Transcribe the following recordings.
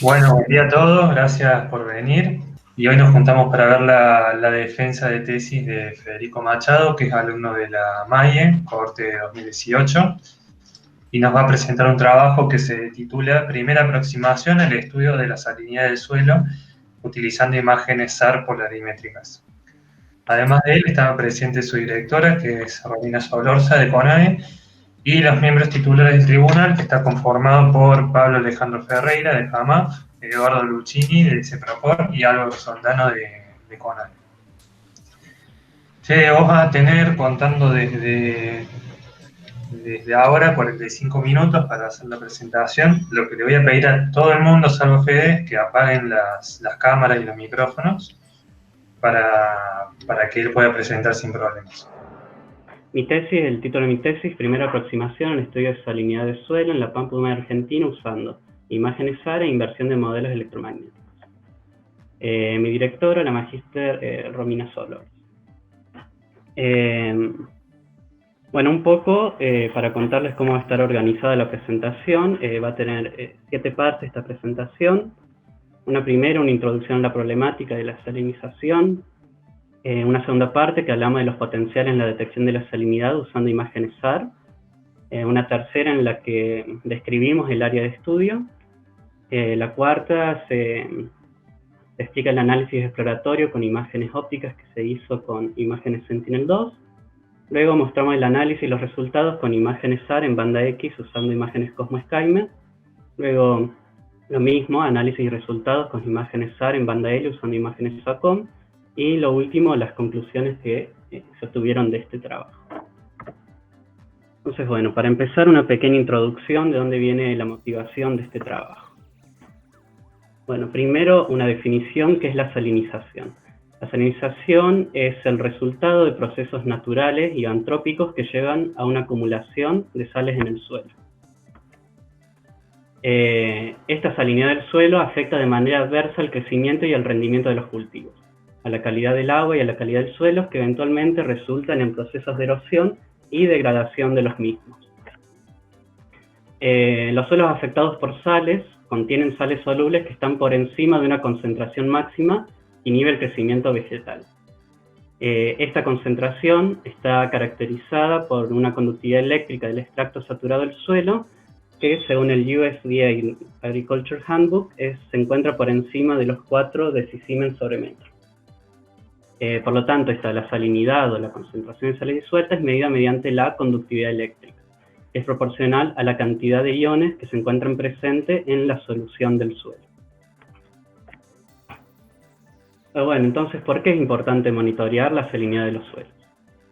Bueno, buen día a todos, gracias por venir. Y hoy nos juntamos para ver la defensa de tesis de Federico Machado, que es alumno de la MAIE, cohorte de 2018, y nos va a presentar un trabajo que se titula Primera aproximación al estudio de la salinidad del suelo utilizando imágenes SAR polarimétricas. Además de él, estaba presente su directora, que es Romina Solorza, de CONAE, y los miembros titulares del tribunal, que está conformado por Pablo Alejandro Ferreira, de FAMAF, Eduardo Lucchini, de CEPROCOR, y Álvaro Soldano, de CONAE. Fede, vos vas a tener, contando desde ahora, 45 minutos para hacer la presentación. Lo que le voy a pedir a todo el mundo, salvo Fede, es que apaguen las cámaras y los micrófonos para que él pueda presentar sin problemas. Mi tesis, el título de mi tesis, Primera aproximación al estudio de salinidad del suelo en la pampa húmeda argentina usando imágenes SAR e inversión de modelos electromagnéticos. Mi directora, la magíster Romina Solorza. Bueno, un poco para contarles cómo va a estar organizada la presentación. Va a tener 7 partes esta presentación. Una primera, una introducción a la problemática de la salinización. Una segunda parte que hablamos de los potenciales en la detección de la salinidad usando imágenes SAR. Una tercera en la que describimos el área de estudio. La cuarta se explica el análisis exploratorio con imágenes ópticas que se hizo con imágenes Sentinel-2. Luego mostramos el análisis y los resultados con imágenes SAR en banda X usando imágenes Cosmo-SkyMed. Luego lo mismo, análisis y resultados con imágenes SAR en banda L usando imágenes SACOM. Y lo último, las conclusiones que se obtuvieron de este trabajo. Entonces, bueno, para empezar, una pequeña introducción de dónde viene la motivación de este trabajo. Bueno, primero, una definición que es la salinización. La salinización es el resultado de procesos naturales y antrópicos que llevan a una acumulación de sales en el suelo. Esta salinidad del suelo afecta de manera adversa al crecimiento y al rendimiento de los cultivos, a la calidad del agua y a la calidad del suelo, que eventualmente resultan en procesos de erosión y degradación de los mismos. Los suelos afectados por sales contienen sales solubles que están por encima de una concentración máxima que inhibe el crecimiento vegetal. Esta concentración está caracterizada por una conductividad eléctrica del extracto saturado del suelo, que según el USDA Agriculture Handbook se encuentra por encima de los 4 decisiemens sobre metro. Por lo tanto, la salinidad o la concentración de sales disueltas es medida mediante la conductividad eléctrica. Es proporcional a la cantidad de iones que se encuentran presentes en la solución del suelo. Bueno, entonces, ¿por qué es importante monitorear la salinidad de los suelos?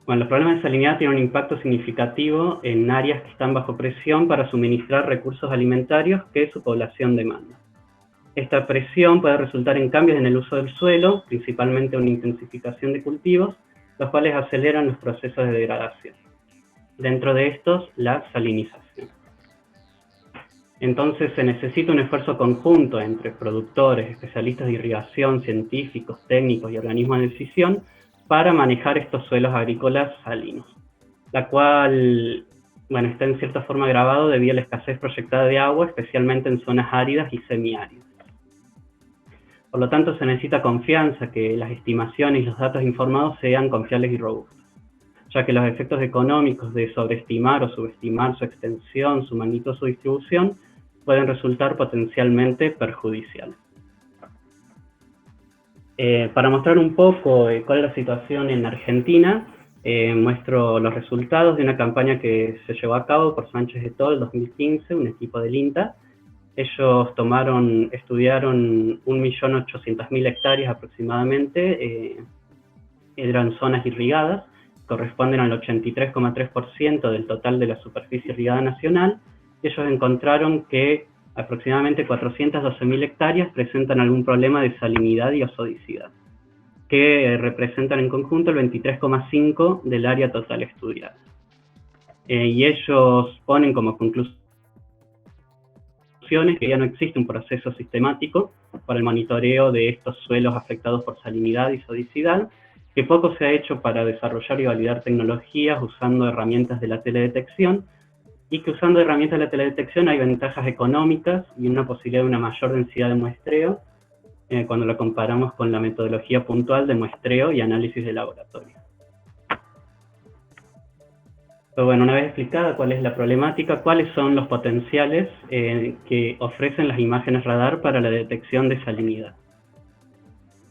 Bueno, los problemas de salinidad tienen un impacto significativo en áreas que están bajo presión para suministrar recursos alimentarios que su población demanda. Esta presión puede resultar en cambios en el uso del suelo, principalmente una intensificación de cultivos, los cuales aceleran los procesos de degradación. Dentro de estos, la salinización. Entonces se necesita un esfuerzo conjunto entre productores, especialistas de irrigación, científicos, técnicos y organismos de decisión para manejar estos suelos agrícolas salinos, la cual, bueno, está en cierta forma agravado debido a la escasez proyectada de agua, especialmente en zonas áridas y semiáridas. Por lo tanto, se necesita confianza, que las estimaciones y los datos informados sean confiables y robustos, ya que los efectos económicos de sobreestimar o subestimar su extensión, su magnitud o su distribución pueden resultar potencialmente perjudiciales. Para mostrar un poco cuál es la situación en Argentina, muestro los resultados de una campaña que se llevó a cabo por Sánchez et al. 2015, un equipo del INTA. Ellos estudiaron 1.800.000 hectáreas aproximadamente, eran zonas irrigadas, corresponden al 83,3% del total de la superficie irrigada nacional. Ellos encontraron que aproximadamente 412.000 hectáreas presentan algún problema de salinidad y osodicidad, que representan en conjunto el 23,5% del área total estudiada. Y ellos ponen como conclusión que ya no existe un proceso sistemático para el monitoreo de estos suelos afectados por salinidad y sodicidad, que poco se ha hecho para desarrollar y validar tecnologías usando herramientas de la teledetección, y que usando herramientas de la teledetección hay ventajas económicas y una posibilidad de una mayor densidad de muestreo cuando lo comparamos con la metodología puntual de muestreo y análisis de laboratorio. Pero bueno, una vez explicada cuál es la problemática, cuáles son los potenciales que ofrecen las imágenes radar para la detección de salinidad.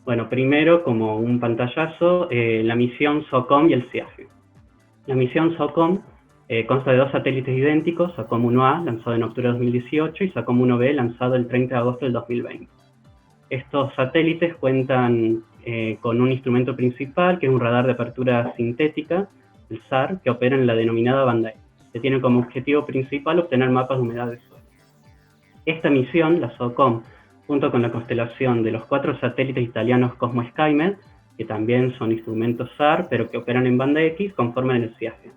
Bueno, primero, como un pantallazo, la misión SOCOM y el CIAGE. La misión SOCOM consta de dos satélites idénticos, SOCOM 1A, lanzado en octubre de 2018, y SOCOM 1B, lanzado el 30 de agosto del 2020. Estos satélites cuentan con un instrumento principal, que es un radar de apertura sintética, el SAR, que opera en la denominada banda X, que tiene como objetivo principal obtener mapas de humedad del suelo. Esta misión, la SOCOM, junto con la constelación de los 4 satélites italianos Cosmo Skymed, que también son instrumentos SAR, pero que operan en banda X, conforman el CIAGE,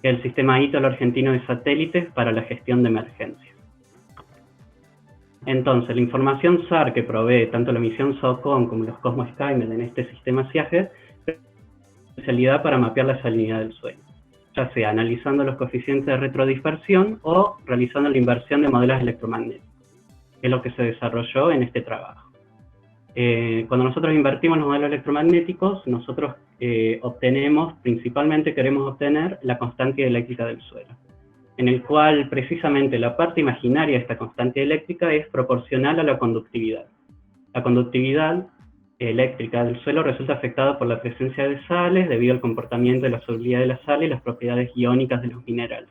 que es el Sistema Ítalo-Argentino de Satélites para la Gestión de Emergencias. Entonces, la información SAR que provee tanto la misión SOCOM como los Cosmo Skymed en este sistema CIAGE especialidad para mapear la salinidad del suelo, ya sea analizando los coeficientes de retrodispersión o realizando la inversión de modelos electromagnéticos, que es lo que se desarrolló en este trabajo. Cuando nosotros invertimos los modelos electromagnéticos, nosotros principalmente queremos obtener la constante eléctrica del suelo, en el cual precisamente la parte imaginaria de esta constante eléctrica es proporcional a la conductividad. La conductividad eléctrica del suelo resulta afectada por la presencia de sales debido al comportamiento de la solubilidad de la sal y las propiedades iónicas de los minerales.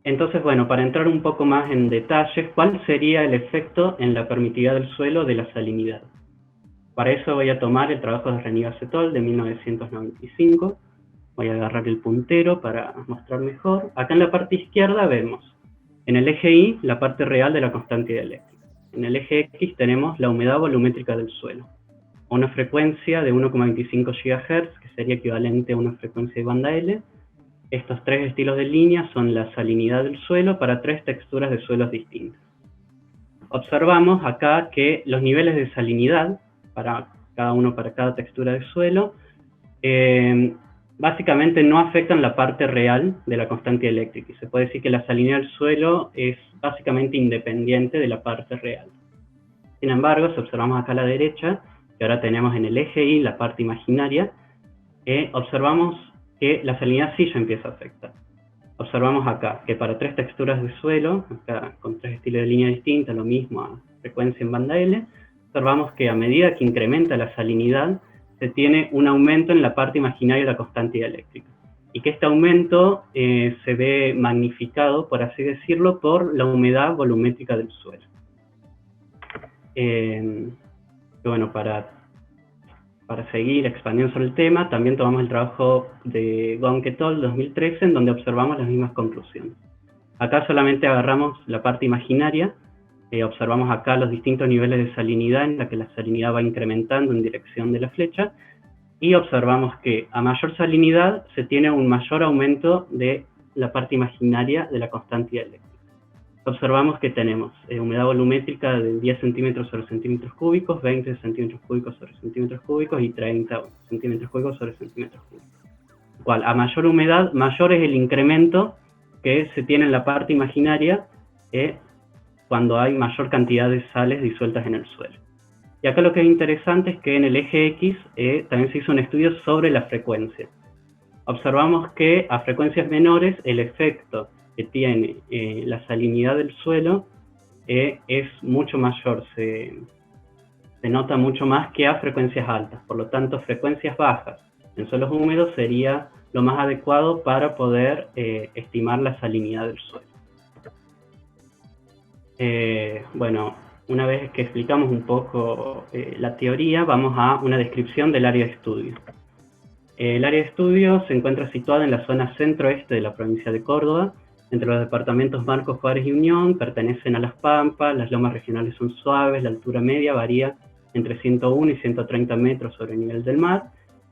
Entonces, bueno, para entrar un poco más en detalles, ¿cuál sería el efecto en la permitividad del suelo de la salinidad? Para eso voy a tomar el trabajo de René Gacetol de 1995. Voy a agarrar el puntero para mostrar mejor. Acá en la parte izquierda vemos, en el eje Y, la parte real de la constante eléctrica. En el eje X tenemos la humedad volumétrica del suelo, a una frecuencia de 1,25 GHz, que sería equivalente a una frecuencia de banda L. Estos 3 estilos de línea son la salinidad del suelo para 3 texturas de suelos distintas. Observamos acá que los niveles de salinidad, para cada textura de suelo, básicamente no afectan la parte real de la constante eléctrica, y se puede decir que la salinidad del suelo es básicamente independiente de la parte real. Sin embargo, si observamos acá a la derecha, que ahora tenemos en el eje Y la parte imaginaria, observamos que la salinidad sí ya empieza a afectar. Observamos acá que para 3 texturas de suelo, acá con 3 estilos de línea distintas, lo mismo a frecuencia en banda L, observamos que a medida que incrementa la salinidad, se tiene un aumento en la parte imaginaria de la constante eléctrica. Y que este aumento se ve magnificado, por así decirlo, por la humedad volumétrica del suelo. Bueno, para seguir expandiendo sobre el tema, también tomamos el trabajo de Gong et al. 2013, en donde observamos las mismas conclusiones. Acá solamente agarramos la parte imaginaria, observamos acá los distintos niveles de salinidad, en la que la salinidad va incrementando en dirección de la flecha, y observamos que a mayor salinidad se tiene un mayor aumento de la parte imaginaria de la constante eléctrica. Observamos que tenemos humedad volumétrica de 10 centímetros sobre centímetros cúbicos, 20 centímetros cúbicos sobre centímetros cúbicos y 30 centímetros cúbicos sobre centímetros cúbicos. Cual, a mayor humedad, mayor es el incremento que se tiene en la parte imaginaria cuando hay mayor cantidad de sales disueltas en el suelo. Y acá lo que es interesante es que en el eje X también se hizo un estudio sobre la frecuencia. Observamos que a frecuencias menores el efecto que tiene la salinidad del suelo es mucho mayor, se nota mucho más que a frecuencias altas. Por lo tanto, frecuencias bajas en suelos húmedos sería lo más adecuado para poder estimar la salinidad del suelo. Bueno, una vez que explicamos un poco la teoría, vamos a una descripción del área de estudio. El área de estudio se encuentra situada en la zona centro-este de la provincia de Córdoba, entre los departamentos Marcos, Juárez y Unión. Pertenecen a las Pampas, las lomas regionales son suaves, la altura media varía entre 101 y 130 metros sobre el nivel del mar.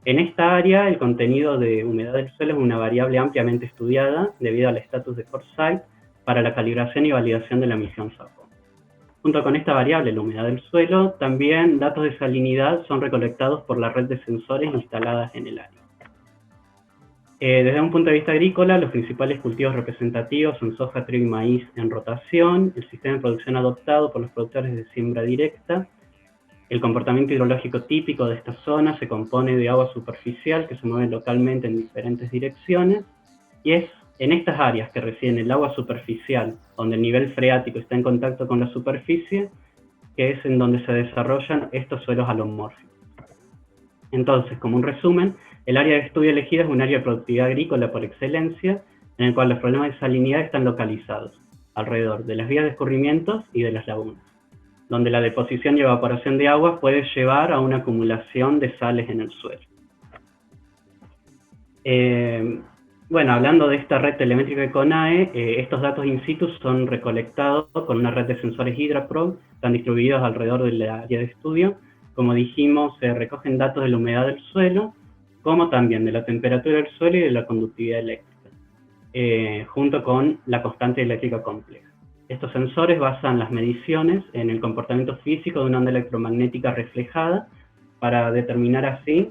En esta área, el contenido de humedad del suelo es una variable ampliamente estudiada debido al estatus de Foresight para la calibración y validación de la misión SOCOM. Junto con esta variable, la humedad del suelo, también datos de salinidad son recolectados por la red de sensores instaladas en el área. Desde un punto de vista agrícola, los principales cultivos representativos son soja, trigo y maíz en rotación, el sistema de producción adoptado por los productores de siembra directa. El comportamiento hidrológico típico de esta zona se compone de agua superficial que se mueve localmente en diferentes direcciones, y es en estas áreas que reside el agua superficial, donde el nivel freático está en contacto con la superficie, que es en donde se desarrollan estos suelos alomórficos. Entonces, como un resumen, el área de estudio elegida es un área de productividad agrícola por excelencia, en el cual los problemas de salinidad están localizados alrededor de las vías de escurrimientos y de las lagunas, donde la deposición y evaporación de agua puede llevar a una acumulación de sales en el suelo. Bueno, hablando de esta red telemétrica de CONAE, estos datos in situ son recolectados con una red de sensores HydraProbe, están distribuidos alrededor del área de estudio. Como dijimos, se recogen datos de la humedad del suelo, como también de la temperatura del suelo y de la conductividad eléctrica, junto con la constante eléctrica compleja. Estos sensores basan las mediciones en el comportamiento físico de una onda electromagnética reflejada para determinar así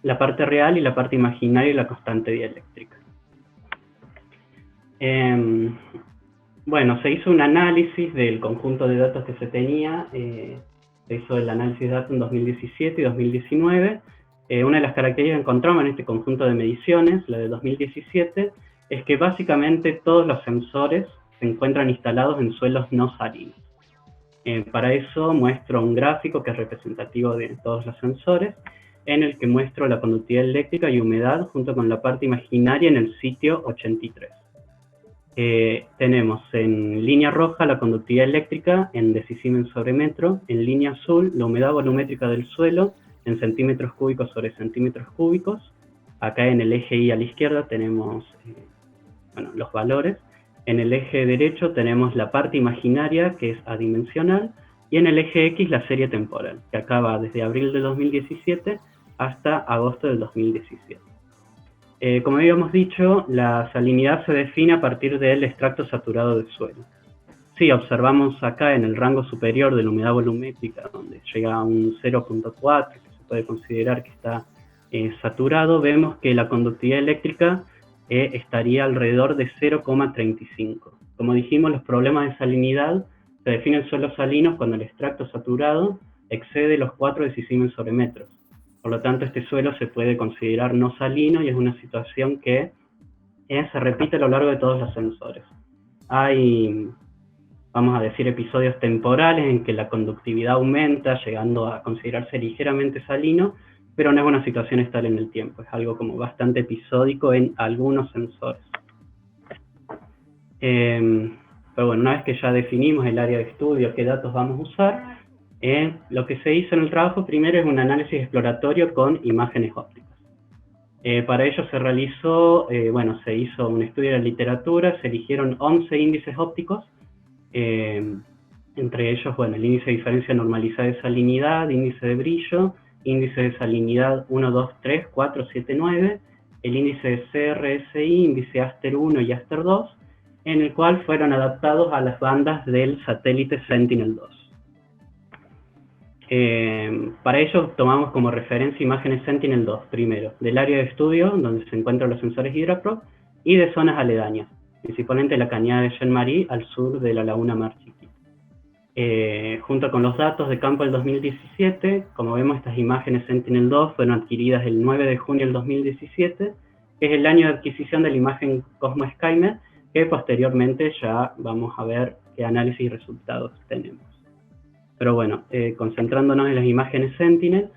la parte real y la parte imaginaria de la constante dieléctrica. Bueno, se hizo un análisis del conjunto de datos que se tenía, se hizo el análisis de datos en 2017 y 2019. Una de las características que encontramos en este conjunto de mediciones, la de 2017, es que básicamente todos los sensores se encuentran instalados en suelos no salinos. Para eso muestro un gráfico que es representativo de todos los sensores, en el que muestro la conductividad eléctrica y humedad junto con la parte imaginaria en el sitio 83. Tenemos en línea roja la conductividad eléctrica en decisiemens sobre metro, en línea azul la humedad volumétrica del suelo en centímetros cúbicos sobre centímetros cúbicos. Acá en el eje Y a la izquierda tenemos los valores. En el eje derecho tenemos la parte imaginaria, que es adimensional, y en el eje X la serie temporal, que acaba desde abril de 2017 hasta agosto del 2017. Como habíamos dicho, la salinidad se define a partir del extracto saturado del suelo. Si observamos acá en el rango superior de la humedad volumétrica, donde llega a un 0.4, que se puede considerar que está saturado, vemos que la conductividad eléctrica estaría alrededor de 0,35. Como dijimos, los problemas de salinidad se definen suelos salinos cuando el extracto saturado excede los 4 decisiemens sobre metros. Por lo tanto, este suelo se puede considerar no salino y es una situación que se repite a lo largo de todos los sensores. Hay, vamos a decir, episodios temporales en que la conductividad aumenta, llegando a considerarse ligeramente salino, pero no es una situación estable en el tiempo, es algo como bastante episódico en algunos sensores. Pero bueno, una vez que ya definimos el área de estudio, qué datos vamos a usar, lo que se hizo en el trabajo primero es un análisis exploratorio con imágenes ópticas. Para ello se realizó, se hizo un estudio de la literatura, se eligieron 11 índices ópticos, entre ellos, el índice de diferencia normalizada de salinidad, índice de brillo, índice de salinidad 1, 2, 3, 4, 7, 9, el índice de CRSI, índice Aster 1 y Aster 2, en el cual fueron adaptados a las bandas del satélite Sentinel-2. Para ello tomamos como referencia imágenes Sentinel-2, primero, del área de estudio, donde se encuentran los sensores HydraProbe, y de zonas aledañas, principalmente la cañada de Jean-Marie al sur de la laguna Mar Chiquita. Junto con los datos de campo del 2017, como vemos, estas imágenes Sentinel-2 fueron adquiridas el 9 de junio del 2017, que es el año de adquisición de la imagen Cosmo Skymet, que posteriormente ya vamos a ver qué análisis y resultados tenemos. Pero bueno, concentrándonos en las imágenes Sentinel,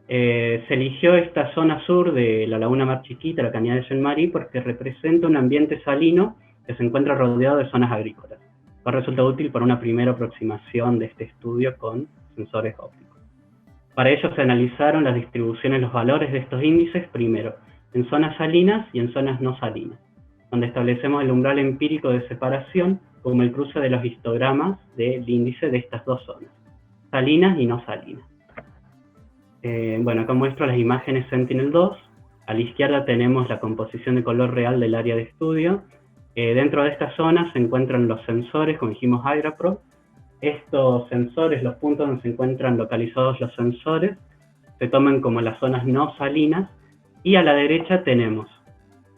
se eligió esta zona sur de la laguna Mar Chiquita, la cañada de Jean-Marie, porque representa un ambiente salino que se encuentra rodeado de zonas agrícolas. Resulta útil para una primera aproximación de este estudio con sensores ópticos. Para ello se analizaron las distribuciones, los valores de estos índices, primero en zonas salinas y en zonas no salinas, donde establecemos el umbral empírico de separación como el cruce de los histogramas del índice de estas dos zonas, salinas y no salinas. Acá muestro las imágenes Sentinel-2. A la izquierda tenemos la composición de color real del área de estudio. Dentro de esta zona se encuentran los sensores, como dijimos, HydraProbe. Estos sensores, los puntos donde se encuentran localizados los sensores, se toman como las zonas no salinas, y a la derecha tenemos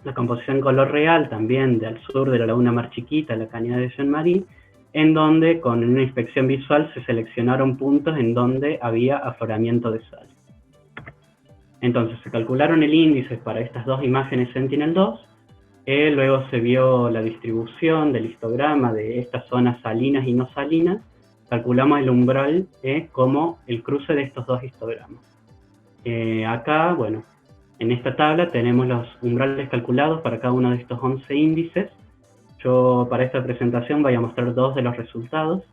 la composición en color real también de al sur de la laguna Mar Chiquita, la cañada de Jean-Marie, en donde con una inspección visual se seleccionaron puntos en donde había afloramiento de sal. Entonces se calcularon el índice para estas dos imágenes Sentinel-2, luego se vio la distribución del histograma de estas zonas salinas y no salinas, calculamos el umbral como el cruce de estos dos histogramas. Acá, bueno, en esta tabla tenemos los umbrales calculados para cada uno de estos 11 índices. Yo para esta presentación voy a mostrar dos de los resultados.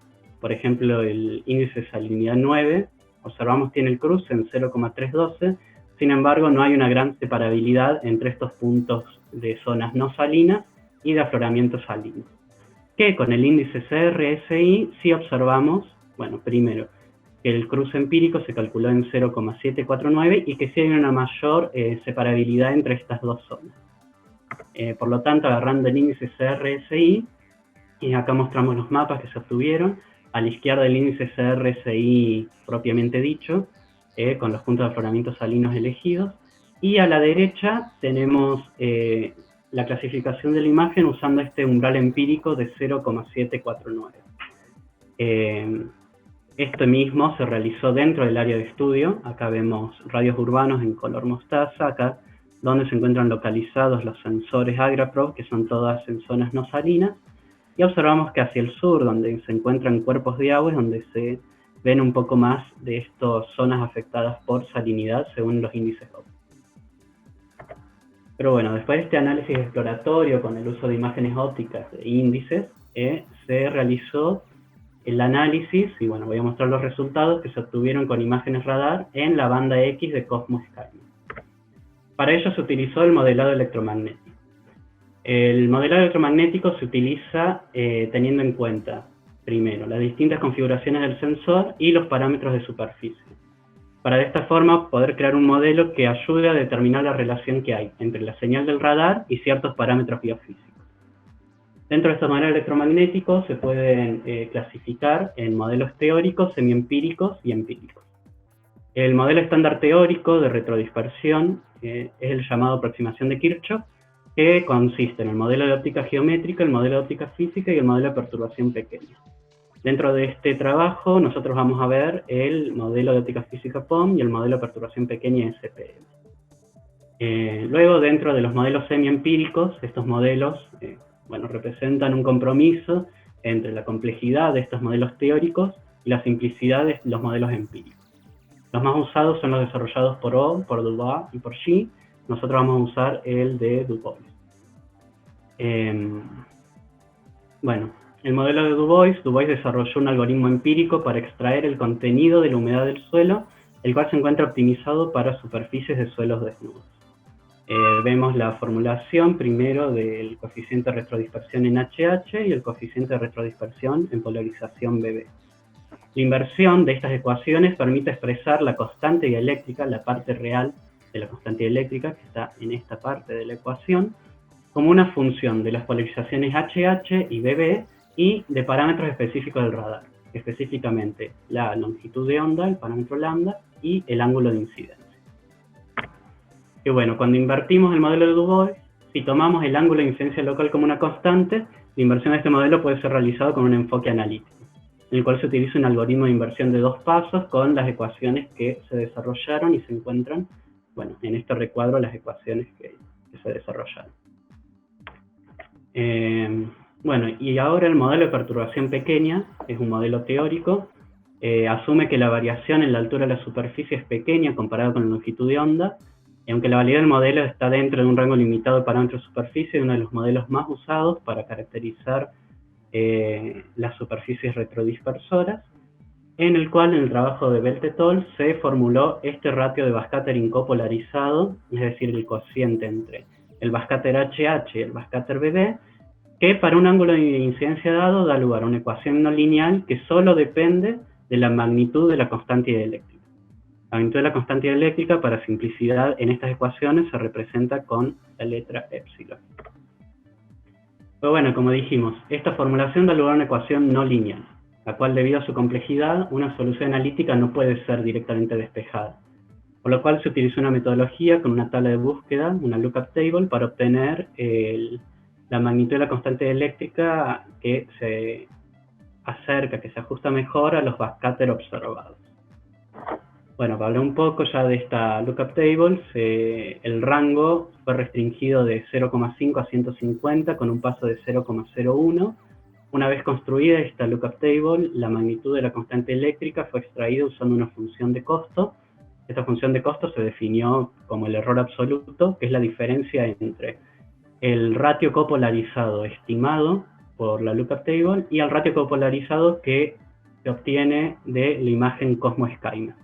Por ejemplo, el índice de salinidad 9, observamos tiene el cruce en 0,312, sin embargo no hay una gran separabilidad entre estos puntos de zonas no salinas y de afloramiento salino. Que con el índice CRSI sí observamos, bueno, primero, que el cruce empírico se calculó en 0,749 y que sí hay una mayor separabilidad entre estas dos zonas. Por lo tanto, agarrando el índice CRSI, y acá mostramos los mapas que se obtuvieron, a la izquierda el índice CRSI propiamente dicho, con los puntos de afloramiento salinos elegidos, y a la derecha tenemos la clasificación de la imagen usando este umbral empírico de 0,749. Esto mismo se realizó dentro del área de estudio. Acá vemos radios urbanos en color mostaza, acá donde se encuentran localizados los sensores AgraProbe, que son todas en zonas no salinas, y observamos que hacia el sur, donde se encuentran cuerpos de agua, es donde se ven un poco más de estas zonas afectadas por salinidad según los índices ópticos. Pero bueno, después de este análisis exploratorio con el uso de imágenes ópticas e índices, se realizó el análisis, y bueno, voy a mostrar los resultados que se obtuvieron con imágenes radar en la banda X de Cosmos Skynet. Para ello se utilizó el modelado electromagnético. El modelado electromagnético se utiliza teniendo en cuenta, primero, las distintas configuraciones del sensor y los parámetros de superficie, para de esta forma poder crear un modelo que ayude a determinar la relación que hay entre la señal del radar y ciertos parámetros biofísicos. Dentro de estos modelos electromagnéticos se pueden clasificar en modelos teóricos, semiempíricos y empíricos. El modelo estándar teórico de retrodispersión es el llamado aproximación de Kirchhoff, que consiste en el modelo de óptica geométrica, el modelo de óptica física y el modelo de perturbación pequeña. Dentro de este trabajo nosotros vamos a ver el modelo de óptica física POM y el modelo de perturbación pequeña SPM. Luego, dentro de los modelos semiempíricos, estos modelos representan un compromiso entre la complejidad de estos modelos teóricos y la simplicidad de los modelos empíricos. Los más usados son los desarrollados por O, por Dubois y por Xi. Nosotros vamos a usar el de Dubois. El modelo de Dubois desarrolló un algoritmo empírico para extraer el contenido de la humedad del suelo, el cual se encuentra optimizado para superficies de suelos desnudos. Vemos la formulación primero del coeficiente de retrodispersión en HH y el coeficiente de retrodispersión en polarización BB. La inversión de estas ecuaciones permite expresar la constante dieléctrica, la parte real de la constante dieléctrica, que está en esta parte de la ecuación, como una función de las polarizaciones HH y BB y de parámetros específicos del radar, específicamente la longitud de onda, el parámetro lambda y el ángulo de incidencia. Y bueno, cuando invertimos el modelo de Dubois, si tomamos el ángulo de incidencia local como una constante, la inversión de este modelo puede ser realizada con un enfoque analítico, en el cual se utiliza un algoritmo de inversión de 2 pasos con las ecuaciones que se desarrollaron y se encuentran, en este recuadro las ecuaciones que se desarrollaron. Y ahora el modelo de perturbación pequeña es un modelo teórico, asume que la variación en la altura de la superficie es pequeña comparada con la longitud de onda, y aunque la validez del modelo está dentro de un rango limitado de parámetros de superficie, es uno de los modelos más usados para caracterizar las superficies retrodispersoras, en el cual en el trabajo de Belt et al. Se formuló este ratio de backscattering copolarizado, es decir, el cociente entre el backscatter HH y el backscatter BB, que para un ángulo de incidencia dado da lugar a una ecuación no lineal que solo depende de la magnitud de la constante dieléctrica. La magnitud de la constante dieléctrica, para simplicidad en estas ecuaciones, se representa con la letra epsilon. Pero como dijimos, esta formulación da lugar a una ecuación no lineal, la cual, debido a su complejidad, una solución analítica no puede ser directamente despejada. por lo cual se utilizó una metodología con una tabla de búsqueda, una lookup table, para obtener la magnitud de la constante eléctrica que se acerca, que se ajusta mejor a los backscatter observados. Bueno, para hablar un poco ya de esta lookup table, el rango fue restringido de 0,5 a 150 con un paso de 0,01. Una vez construida esta lookup table, la magnitud de la constante eléctrica fue extraída usando una función de costo. Esta función de costo se definió como el error absoluto, que es la diferencia entre el ratio copolarizado estimado por la lookup table y el ratio copolarizado que se obtiene de la imagen Cosmos SkyMed.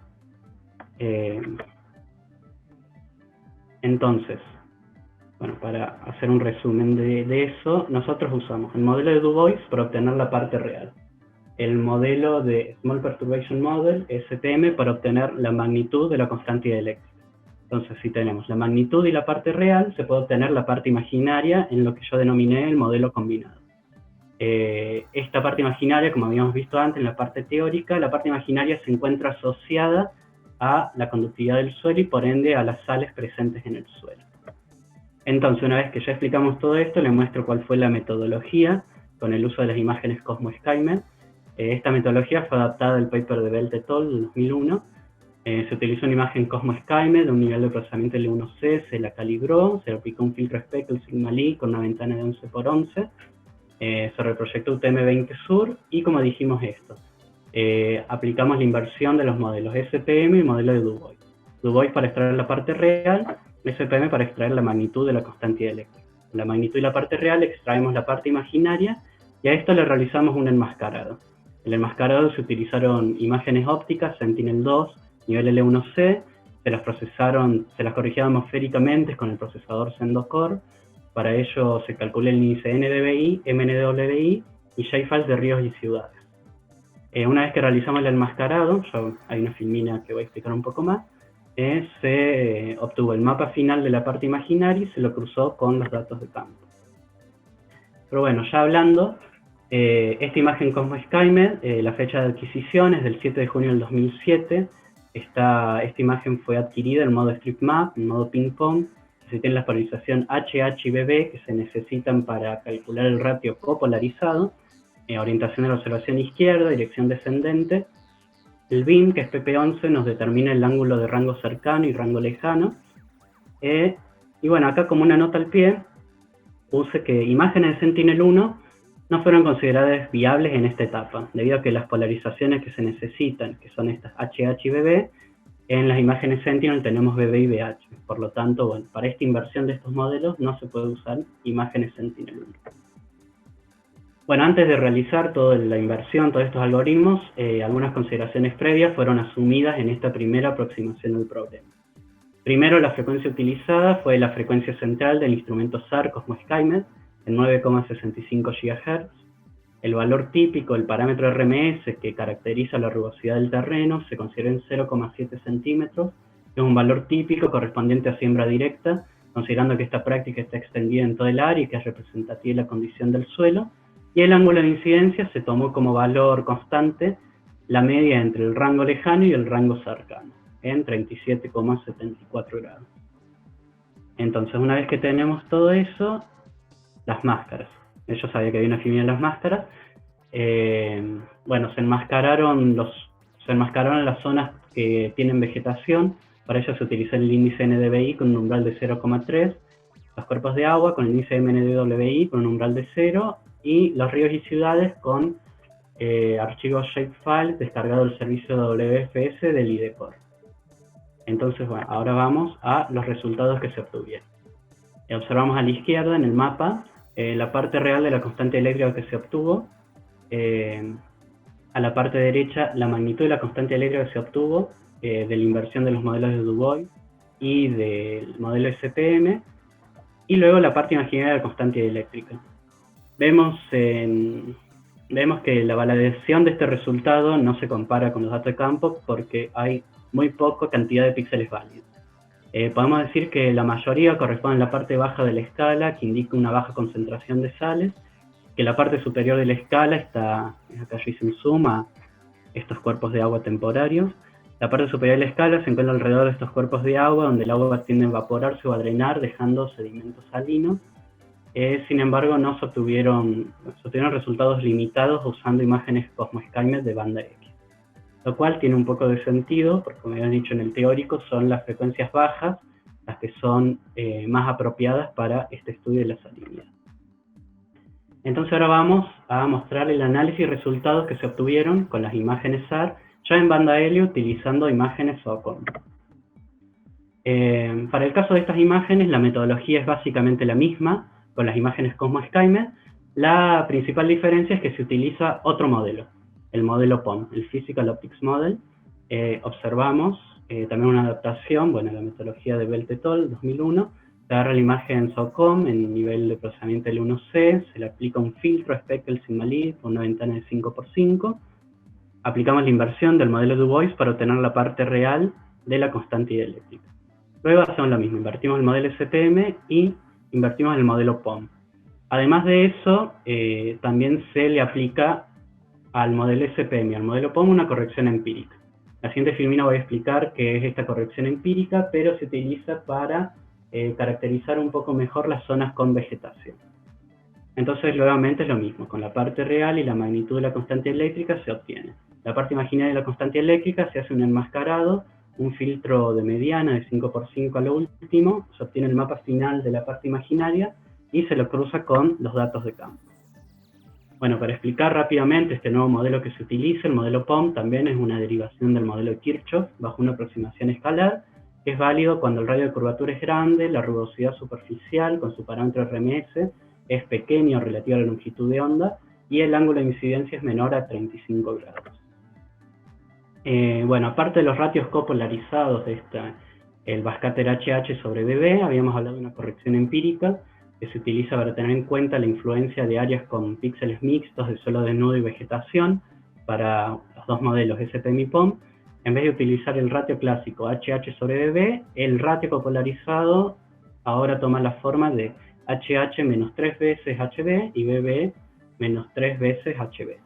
Entonces, bueno, para hacer un resumen de eso, nosotros usamos el modelo de Du Bois para obtener la parte real, el modelo de Small Perturbation Model, SPM, para obtener la magnitud de la constante eléctrica. Entonces, si tenemos la magnitud y la parte real, se puede obtener la parte imaginaria en lo que yo denominé el modelo combinado. Esta parte imaginaria, como habíamos visto antes en la parte teórica, la parte imaginaria se encuentra asociada a la conductividad del suelo y por ende a las sales presentes en el suelo. Entonces, una vez que ya explicamos todo esto, les muestro cuál fue la metodología con el uso de las imágenes Cosmos SkyMed. Esta metodología fue adaptada del paper de Belt et al. De 2001. Se utilizó una imagen Cosmos SkyMed de un nivel de procesamiento L1C, se la calibró, se le aplicó un filtro Speckle Sigma-Lee con una ventana de 11 por 11, se reproyectó UTM-20 Sur y como dijimos esto, aplicamos la inversión de los modelos SPM y modelo de Du Bois. Du Bois para extraer la parte real, SPM para extraer la magnitud de la constante eléctrica. La magnitud y la parte real extraemos la parte imaginaria y a esto le realizamos un enmascarado. En el enmascarado se utilizaron imágenes ópticas Sentinel-2, nivel L1C, se las corrigía atmosféricamente con el procesador Sendo Core. Para ello se calculó el índice NDVI, MNDWI y shapefiles de ríos y ciudades. Una vez que realizamos el enmascarado, hay una filmina que voy a explicar un poco más, se obtuvo el mapa final de la parte imaginaria y se lo cruzó con los datos de campo. Pero bueno, ya hablando, esta imagen Cosmos SkyMed, la fecha de adquisición es del 7 de junio del 2007. Esta imagen fue adquirida en modo strip map, en modo ping pong. Se tiene la polarización HH y BB que se necesitan para calcular el ratio copolarizado, orientación de la observación izquierda, dirección descendente. El BIM, que es PP11, nos determina el ángulo de rango cercano y rango lejano. Y bueno, acá como una nota al pie, puse que imágenes de Sentinel-1 no fueron consideradas viables en esta etapa, debido a que las polarizaciones que se necesitan, que son estas HH y BB, en las imágenes Sentinel tenemos BB y BH. Por lo tanto, bueno, para esta inversión de estos modelos no se puede usar imágenes Sentinel-1. Bueno, antes de realizar toda la inversión, todos estos algoritmos, algunas consideraciones previas fueron asumidas en esta primera aproximación del problema. Primero, la frecuencia utilizada fue la frecuencia central del instrumento SAR Cosmos SkyMed, en 9,65 GHz. El valor típico, el parámetro RMS que caracteriza la rugosidad del terreno, se considera en 0,7 centímetros, que es un valor típico correspondiente a siembra directa, considerando que esta práctica está extendida en todo el área y que es representativa de la condición del suelo. Y el ángulo de incidencia se tomó como valor constante la media entre el rango lejano y el rango cercano, en 37,74 grados. Entonces, una vez que tenemos todo eso, las máscaras. Yo sabía que había una filmina de las máscaras. Bueno, se enmascararon las zonas que tienen vegetación. Para ello se utilizó el índice NDVI con un umbral de 0,3, los cuerpos de agua con el índice MNDWI con un umbral de 0, y los ríos y ciudades con archivos shapefile descargado del servicio WFS del IDECOR. Entonces, bueno, ahora vamos a los resultados que se obtuvieron. Observamos a la izquierda en el mapa la parte real de la constante eléctrica que se obtuvo. A la parte derecha, la magnitud de la constante eléctrica que se obtuvo de la inversión de los modelos de Du Bois y del modelo SPM. Y luego la parte imaginaria de la constante eléctrica. Vemos que la validación de este resultado no se compara con los datos de campo porque hay muy poca cantidad de píxeles válidos. Podemos decir que la mayoría corresponde a la parte baja de la escala, que indica una baja concentración de sales, que la parte superior de la escala está, acá yo hice un zoom a estos cuerpos de agua temporarios, La parte superior de la escala se encuentra alrededor de estos cuerpos de agua, donde el agua tiende a evaporarse o a drenar, dejando sedimentos salinos. Sin embargo, no se obtuvieron resultados limitados usando imágenes Cosmo Skymet de banda X. Lo cual tiene un poco de sentido, porque como había dicho en el teórico, son las frecuencias bajas las que son más apropiadas para este estudio de la salinidad. Entonces ahora vamos a mostrar el análisis y resultados que se obtuvieron con las imágenes SAR ya en banda Helio utilizando imágenes SOCOM. Para el caso de estas imágenes, la metodología es básicamente la misma con las imágenes Cosmo Skymet. La principal diferencia es que se utiliza otro modelo, el modelo POM, el Physical Optics Model. Observamos también una adaptación, bueno, la metodología de Belt et al. 2001, se agarra la imagen SOCOM en nivel de procesamiento L1C, se le aplica un filtro Speckle Sigma-Lee con una ventana de 5×5, aplicamos la inversión del modelo Du Bois para obtener la parte real de la constante eléctrica. Luego hacemos lo mismo, invertimos el modelo SPM y invertimos el modelo POM. Además de eso, también se le aplica al modelo SPM y al modelo POM una corrección empírica. La siguiente filmina voy a explicar qué es esta corrección empírica, pero se utiliza para caracterizar un poco mejor las zonas con vegetación. Entonces, nuevamente es lo mismo, con la parte real y la magnitud de la constante eléctrica se obtiene. La parte imaginaria de la constante eléctrica se hace un enmascarado, un filtro de mediana de 5×5 a lo último, se obtiene el mapa final de la parte imaginaria y se lo cruza con los datos de campo. Bueno, para explicar rápidamente este nuevo modelo que se utiliza, el modelo POM también es una derivación del modelo de Kirchhoff bajo una aproximación escalar, que es válido cuando el radio de curvatura es grande, la rugosidad superficial con su parámetro RMS es pequeño relativo a la longitud de onda y el ángulo de incidencia es menor a 35 grados. Bueno, aparte de los ratios copolarizados de el Bascater HH sobre BB, habíamos hablado de una corrección empírica que se utiliza para tener en cuenta la influencia de áreas con píxeles mixtos de suelo desnudo y vegetación para los dos modelos SPM y POM. En vez de utilizar el ratio clásico HH sobre BB, el ratio copolarizado ahora toma la forma de HH menos 3 veces HB y BB menos 3 veces HB.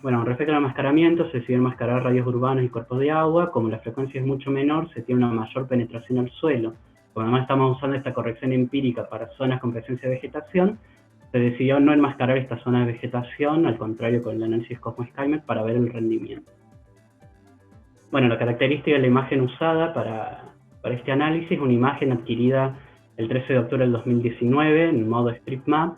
Bueno, respecto al enmascaramiento, se decide enmascarar radios urbanos y cuerpos de agua. Como la frecuencia es mucho menor, se tiene una mayor penetración al suelo. Como además estamos usando esta corrección empírica para zonas con presencia de vegetación, se decidió no enmascarar esta zona de vegetación, al contrario con el análisis Cosmo Skymet, para ver el rendimiento. Bueno, la característica de la imagen usada para este análisis es una imagen adquirida el 13 de octubre del 2019 en modo Strip Map,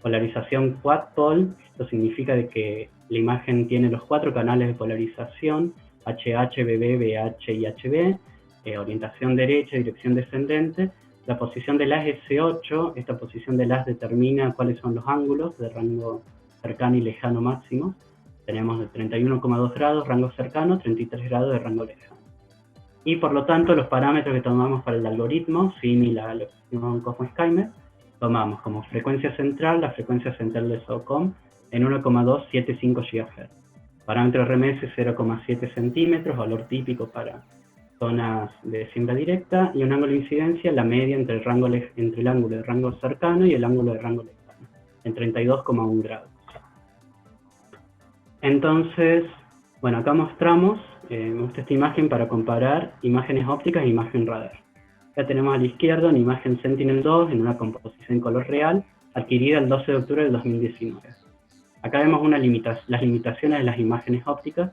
polarización Quad-Pol. Esto significa de que la imagen tiene los 4 canales de polarización, HH, BB, BH y HB, orientación derecha, dirección descendente. La posición del haz es C8, esta posición del haz determina cuáles son los ángulos de rango cercano y lejano máximo. Tenemos de 31,2 grados rango cercano, 33 grados de rango lejano. Y por lo tanto los parámetros que tomamos para el algoritmo, similar lo que hicimos en Cosmo Skymet, tomamos como frecuencia central la frecuencia central de SOCOM en 1,275 GHz. Parámetro RMS 0,7 centímetros, valor típico para zonas de siembra directa, y un ángulo de incidencia, la media entre el ángulo de rango cercano y el ángulo de rango lejano, en 32,1 grados. Entonces, bueno, acá mostramos, me gusta esta imagen para comparar imágenes ópticas e imagen radar. Acá tenemos a la izquierda una imagen Sentinel-2 en una composición en color real, adquirida el 12 de octubre del 2019. Acá vemos las limitaciones de las imágenes ópticas.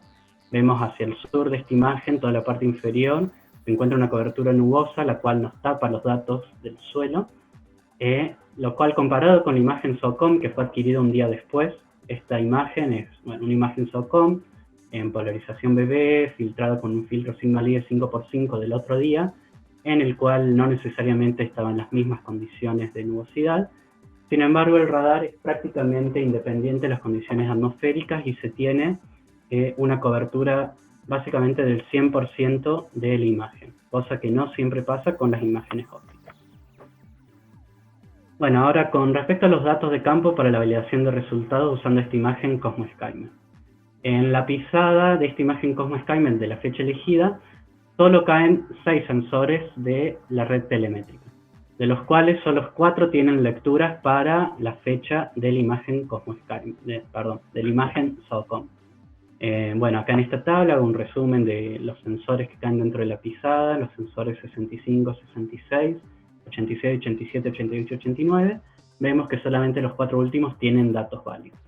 Vemos hacia el sur de esta imagen, toda la parte inferior, se encuentra una cobertura nubosa, la cual nos tapa los datos del suelo, lo cual comparado con la imagen SOCOM que fue adquirida un día después, esta imagen es una imagen SOCOM en polarización BB, filtrada con un filtro Sigma-Lee de 5×5 del otro día, en el cual no necesariamente estaban las mismas condiciones de nubosidad. Sin embargo, el radar es prácticamente independiente de las condiciones atmosféricas y se tiene una cobertura básicamente del 100% de la imagen, cosa que no siempre pasa con las imágenes ópticas. Bueno, ahora con respecto a los datos de campo para la validación de resultados usando esta imagen Cosmo Skymet. En la pisada de esta imagen Cosmo Skymet de la fecha elegida, solo caen 6 sensores de la red telemétrica, de los cuales solo 4 tienen lecturas para la fecha de la imagen Cosmo Skymet, de la imagen SOCOM. Bueno, acá en esta tabla hago un resumen de los sensores que caen dentro de la pisada, los sensores 65, 66, 86, 87, 88, 89. Vemos que solamente los 4 últimos tienen datos válidos.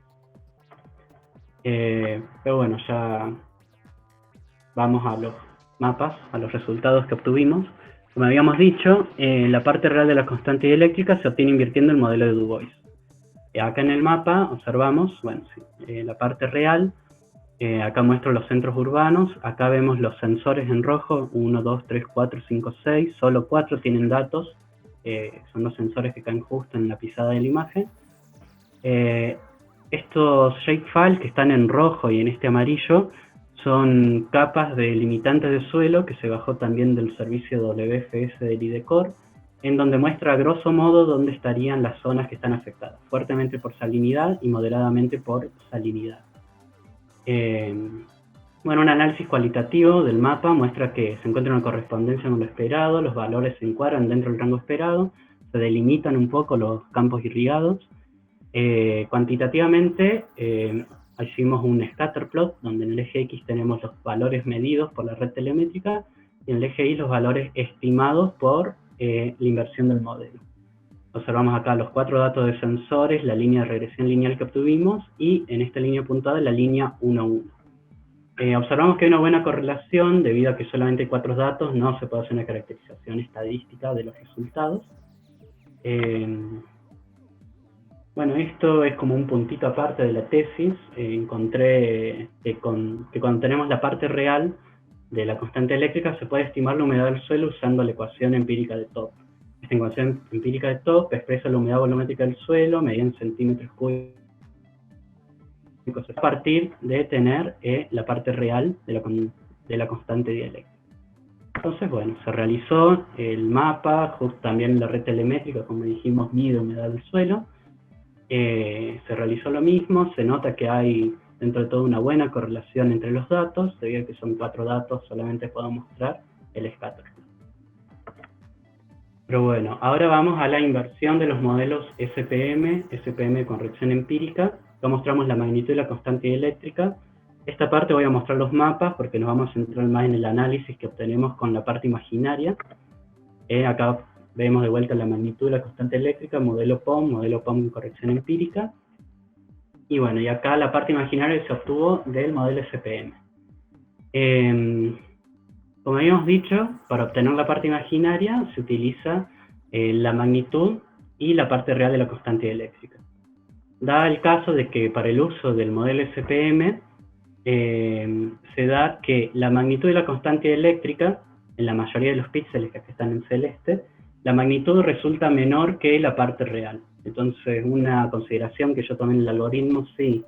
Pero bueno, ya vamos a los mapas, a los resultados que obtuvimos. Como habíamos dicho, la parte real de la constante dieléctrica se obtiene invirtiendo el modelo de Du Bois. Acá en el mapa observamos, bueno, sí, la parte real. Acá muestro los centros urbanos, acá vemos los sensores en rojo, 1, 2, 3, 4, 5, 6, solo 4 tienen datos, son los sensores que caen justo en la pisada de la imagen. Estos shapefiles que están en rojo y en este amarillo son capas de limitantes de suelo que se bajó también del servicio WFS del IDECOR, en donde muestra a grosso modo dónde estarían las zonas que están afectadas, fuertemente por salinidad y moderadamente por salinidad. Bueno, un análisis cualitativo del mapa muestra que se encuentra una correspondencia con lo esperado, los valores se encuadran dentro del rango esperado, se delimitan un poco los campos irrigados. Cuantitativamente, hicimos un scatter plot, donde en el eje X tenemos los valores medidos por la red telemétrica, y en el eje Y los valores estimados por la inversión del modelo. Observamos acá los 4 datos de sensores, la línea de regresión lineal que obtuvimos y en esta línea puntuada la línea 1,1. Observamos que hay una buena correlación debido a que solamente hay 4 datos, no se puede hacer una caracterización estadística de los resultados. Bueno, esto es como un puntito aparte de la tesis. Encontré que cuando tenemos la parte real de la constante eléctrica se puede estimar la humedad del suelo usando la ecuación empírica de Top. Esta ecuación empírica de Top expresa la humedad volumétrica del suelo medida en centímetros cúbicos a partir de tener la parte real de la constante dieléctrica. Entonces, bueno, se realizó el mapa, también la red telemétrica, como dijimos, mide humedad del suelo. Se realizó lo mismo, se nota que hay dentro de todo una buena correlación entre los datos, debido a que son 4 datos, solamente puedo mostrar el scatter. Pero bueno, ahora vamos a la inversión de los modelos SPM, SPM con corrección empírica. Acá mostramos la magnitud y la constante dieléctrica. Esta parte voy a mostrar los mapas porque nos vamos a centrar más en el análisis que obtenemos con la parte imaginaria. Acá vemos de vuelta la magnitud y la constante eléctrica, modelo POM con corrección empírica. Y bueno, y acá la parte imaginaria se obtuvo del modelo SPM. Como habíamos dicho, para obtener la parte imaginaria se utiliza la magnitud y la parte real de la constante eléctrica. Da el caso de que para el uso del modelo SPM se da que la magnitud y la constante eléctrica, en la mayoría de los píxeles que están en celeste, la magnitud resulta menor que la parte real. Entonces, una consideración que yo tomé en el algoritmo, si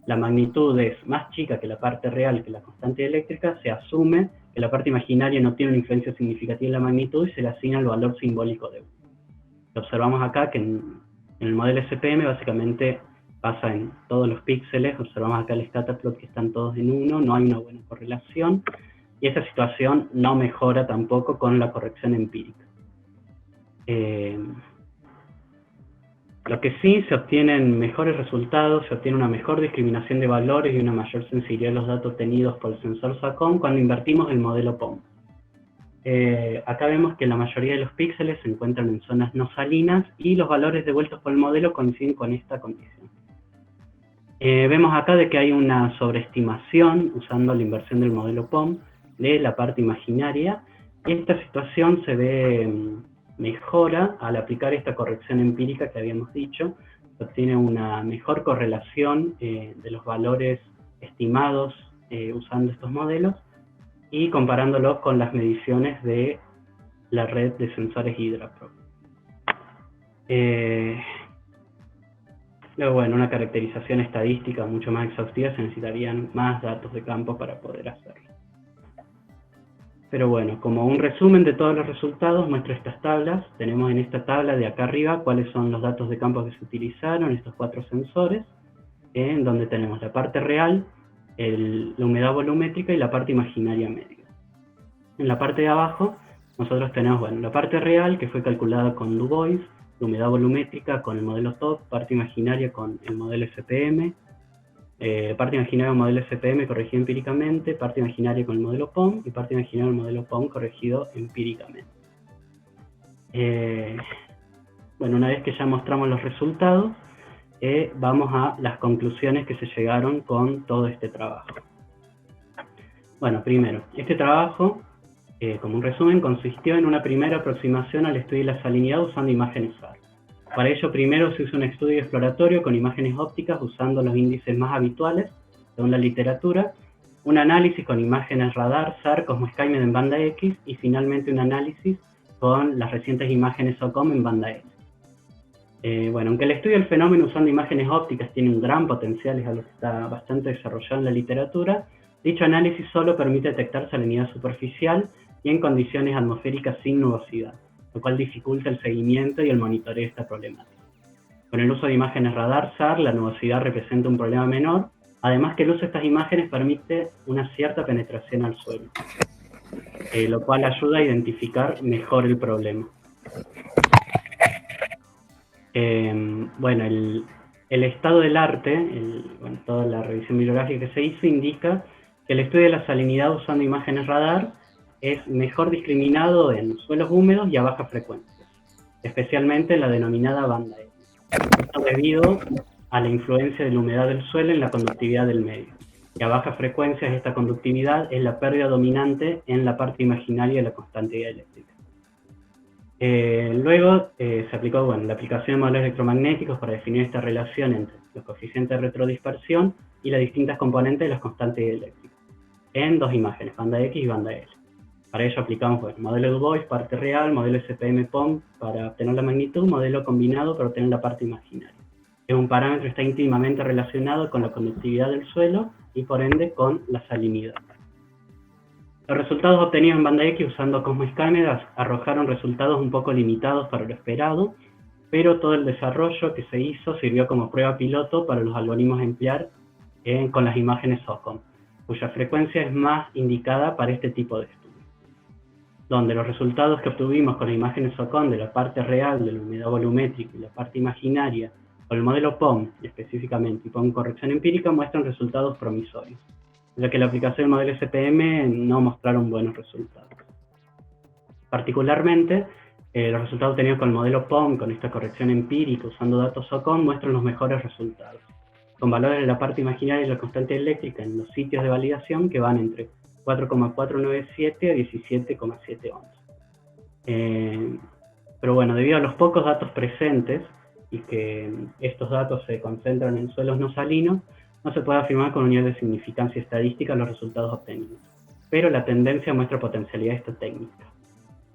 la magnitud es más chica que la parte real, que la constante eléctrica, se asume que la parte imaginaria no tiene una influencia significativa en la magnitud y se le asigna el valor simbólico de 1. Lo observamos acá que en el modelo SPM básicamente pasa en todos los píxeles, observamos acá el scatter plot que están todos en 1, no hay una buena correlación, y esta situación no mejora tampoco con la corrección empírica. Lo que sí se obtienen mejores resultados, se obtiene una mejor discriminación de valores y una mayor sensibilidad de los datos obtenidos por el sensor SACOM cuando invertimos el modelo POM. Acá vemos que la mayoría de los píxeles se encuentran en zonas no salinas y los valores devueltos por el modelo coinciden con esta condición. Vemos acá de que hay una sobreestimación usando la inversión del modelo POM de la parte imaginaria, y esta situación se ve mejora al aplicar esta corrección empírica que habíamos dicho. Se obtiene una mejor correlación de los valores estimados usando estos modelos y comparándolos con las mediciones de la red de sensores HydraPro. Luego, bueno, una caracterización estadística mucho más exhaustiva, se necesitarían más datos de campo para poder hacerlo. Pero bueno, como un resumen de todos los resultados, muestro estas tablas. Tenemos en esta tabla de acá arriba cuáles son los datos de campo que se utilizaron, estos 4 sensores, en donde tenemos la parte real, la humedad volumétrica y la parte imaginaria media. En la parte de abajo, nosotros tenemos, bueno, la parte real, que fue calculada con Du Bois, la humedad volumétrica con el modelo TOP, parte imaginaria con el modelo SPM, Parte imaginaria del modelo SPM corregido empíricamente, parte imaginaria con el modelo POM y parte imaginaria del modelo POM corregido empíricamente. Bueno, una vez que ya mostramos los resultados, vamos a las conclusiones que se llegaron con todo este trabajo. Bueno, primero, este trabajo, como un resumen, consistió en una primera aproximación al estudio de la salinidad usando imágenes SAR. Para ello, primero se hizo un estudio exploratorio con imágenes ópticas usando los índices más habituales, según la literatura, un análisis con imágenes radar, SAR, Cosmo Skymed en banda X, y finalmente un análisis con las recientes imágenes SOCOM en banda S. Bueno, aunque el estudio del fenómeno usando imágenes ópticas tiene un gran potencial, es algo que está bastante desarrollado en la literatura, dicho análisis solo permite detectar salinidad superficial y en condiciones atmosféricas sin nubosidad, lo cual dificulta el seguimiento y el monitoreo de esta problemática. Con el uso de imágenes radar SAR, la nubosidad representa un problema menor, además que el uso de estas imágenes permite una cierta penetración al suelo, lo cual ayuda a identificar mejor el problema. Bueno, el estado del arte, bueno, toda la revisión bibliográfica que se hizo indica que el estudio de la salinidad usando imágenes radar es mejor discriminado en suelos húmedos y a baja frecuencia, especialmente en la denominada banda X. Esto debido a la influencia de la humedad del suelo en la conductividad del medio. Y a bajas frecuencias esta conductividad es la pérdida dominante en la parte imaginaria de la constante eléctrica. Luego se aplicó la aplicación de modelos electromagnéticos para definir esta relación entre los coeficientes de retrodispersión y las distintas componentes de las constantes eléctricas, en dos imágenes, banda X y banda L. Para ello aplicamos modelo Du Bois, parte real, modelo SPM-POM para obtener la magnitud, modelo combinado para obtener la parte imaginaria. Un parámetro está íntimamente relacionado con la conductividad del suelo y por ende con la salinidad. Los resultados obtenidos en banda X usando Cosmo Skymed arrojaron resultados un poco limitados para lo esperado, pero todo el desarrollo que se hizo sirvió como prueba piloto para los algoritmos a emplear con las imágenes SOCOM, cuya frecuencia es más indicada para este tipo de estudios. Donde los resultados que obtuvimos con las imágenes SOCOM de la parte real de la humedad volumétrica y la parte imaginaria con el modelo POM, específicamente, y POM corrección empírica, muestran resultados promisorios, ya que la aplicación del modelo SPM no mostraron buenos resultados. Particularmente, los resultados obtenidos con el modelo POM, con esta corrección empírica usando datos SOCOM, muestran los mejores resultados, con valores de la parte imaginaria y la constante eléctrica en los sitios de validación que van entre 4,497 a 17,711. Pero bueno, debido a los pocos datos presentes y que estos datos se concentran en suelos no salinos, no se puede afirmar con un nivel de significancia estadística los resultados obtenidos, pero la tendencia muestra potencialidad de esta técnica.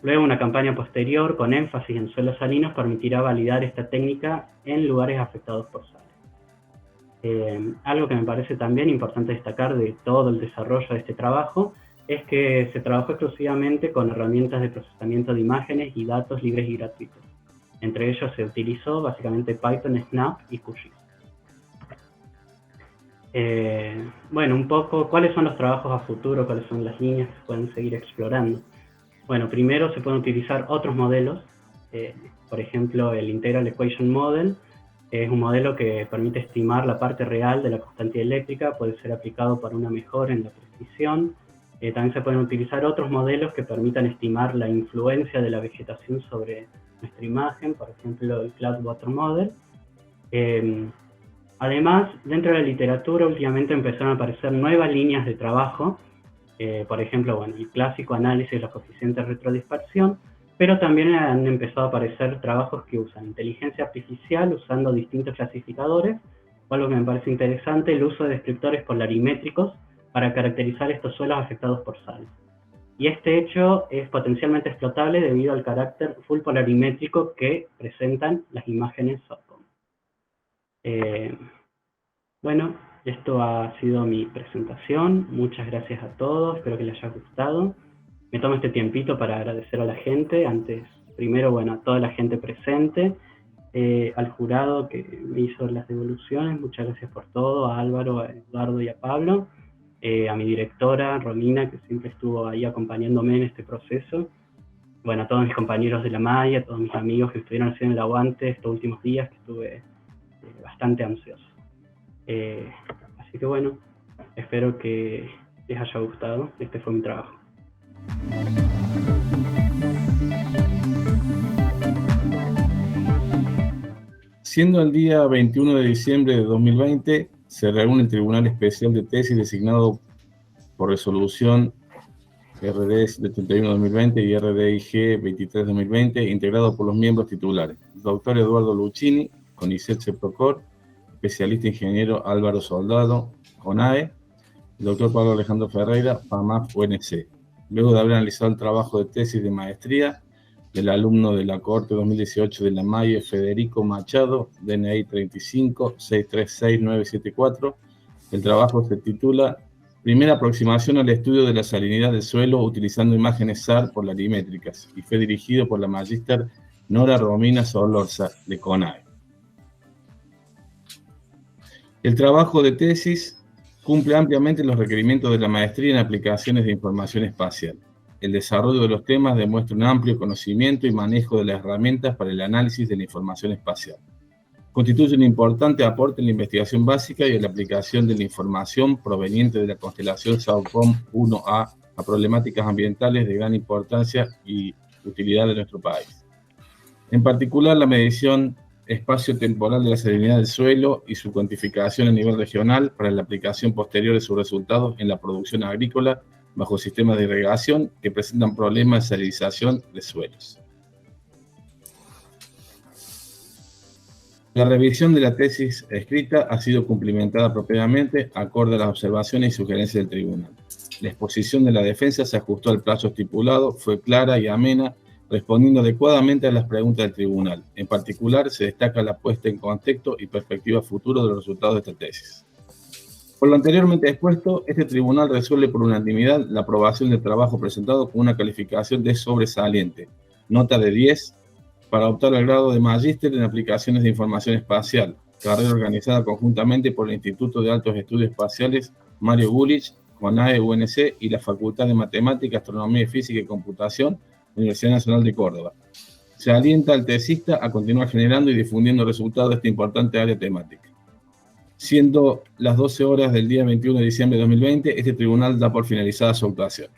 Luego, una campaña posterior con énfasis en suelos salinos permitirá validar esta técnica en lugares afectados por sales. Algo que me parece también importante destacar de todo el desarrollo de este trabajo es que se trabajó exclusivamente con herramientas de procesamiento de imágenes y datos libres y gratuitos. Entre ellos se utilizó básicamente Python, Snap y QGIS. Bueno, un poco, ¿cuáles son los trabajos a futuro? ¿Cuáles son las líneas que se pueden seguir explorando? Bueno, primero se pueden utilizar otros modelos, por ejemplo, el Integral Equation Model, es un modelo que permite estimar la parte real de la constante eléctrica, puede ser aplicado para una mejora en la precisión. También se pueden utilizar otros modelos que permitan estimar la influencia de la vegetación sobre nuestra imagen, por ejemplo, el Cloudwater Model. Además, dentro de la literatura últimamente empezaron a aparecer nuevas líneas de trabajo, por ejemplo, el clásico análisis de los coeficientes de retrodispersión, pero también han empezado a aparecer trabajos que usan inteligencia artificial usando distintos clasificadores, o algo que me parece interesante, el uso de descriptores polarimétricos para caracterizar estos suelos afectados por sales. Y este hecho es potencialmente explotable debido al carácter full polarimétrico que presentan las imágenes SOCOM. Bueno, esto ha sido mi presentación. Muchas gracias a todos, espero que les haya gustado. Me tomo este tiempito para agradecer a la gente, primero, a toda la gente presente, al jurado que me hizo las devoluciones, muchas gracias por todo, a Álvaro, a Eduardo y a Pablo, a mi directora, Romina, que siempre estuvo ahí acompañándome en este proceso, a todos mis compañeros de la malla, a todos mis amigos que estuvieron haciendo el aguante estos últimos días, que estuve bastante ansioso. Así que bueno, espero que les haya gustado. Este fue mi trabajo. Siendo el día 21 de diciembre de 2020, se reúne el Tribunal Especial de Tesis designado por resolución RD 71-2020 y RDIG 23-2020, integrado por los miembros titulares: Dr. Eduardo Luchini, CONICET CEPROCOR, especialista ingeniero Álvaro Soldado, CONAE, el Dr. Pablo Alejandro Ferreira, PAMAF UNC. Luego de haber analizado el trabajo de tesis de maestría del alumno de la cohorte 2018 de la MAIE, Federico Machado, DNI 35-636-974, el trabajo se titula Primera aproximación al estudio de la salinidad del suelo utilizando imágenes SAR polarimétricas, y fue dirigido por la magíster Nora Romina Solorza, de CONAE. El trabajo de tesis cumple ampliamente los requerimientos de la maestría en aplicaciones de información espacial. El desarrollo de los temas demuestra un amplio conocimiento y manejo de las herramientas para el análisis de la información espacial. Constituye un importante aporte en la investigación básica y en la aplicación de la información proveniente de la constelación SAOCOM 1A a problemáticas ambientales de gran importancia y utilidad de nuestro país. En particular, la medición espacio-temporal de la salinidad del suelo y su cuantificación a nivel regional para la aplicación posterior de sus resultados en la producción agrícola bajo sistemas de irrigación que presentan problemas de salinización de suelos. La revisión de la tesis escrita ha sido cumplimentada apropiadamente acorde a las observaciones y sugerencias del tribunal. La exposición de la defensa se ajustó al plazo estipulado, fue clara y amena, respondiendo adecuadamente a las preguntas del tribunal. En particular, se destaca la puesta en contexto y perspectiva futuro de los resultados de esta tesis. Por lo anteriormente expuesto, este tribunal resuelve por unanimidad la aprobación del trabajo presentado con una calificación de sobresaliente, nota de 10, para optar al grado de magíster en aplicaciones de información espacial, carrera organizada conjuntamente por el Instituto de Altos Estudios Espaciales Mario Gulich, CONAE UNC y la Facultad de Matemática, Astronomía, Física y Computación, Universidad Nacional de Córdoba. Se alienta al tesista a continuar generando y difundiendo resultados de esta importante área temática. Siendo las 12 horas del día 21 de diciembre de 2020, este tribunal da por finalizada su actuación.